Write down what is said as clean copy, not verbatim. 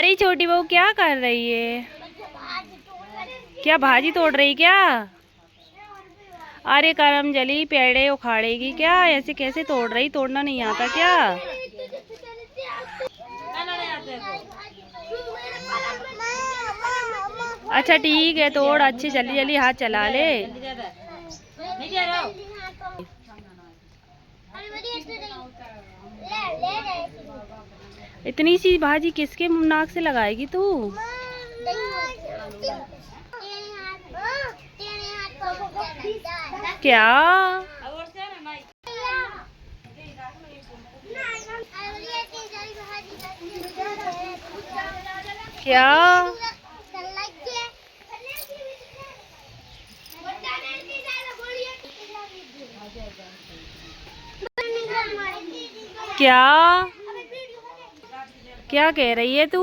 अरे छोटी बहू क्या कर रही है? क्या भाजी तोड़ रही क्या? अरे करमजली पेड़े उखाड़ेगी क्या? ऐसे कैसे तोड़ रही? तोड़ना नहीं आता क्या? अच्छा ठीक है, तोड़ अच्छे, जल्दी जल्दी हाथ चला ले। इतनी सी भाजी किसके नाक से लगाएगी तू? क्या? क्या? क्या? क्या कह रही है तू?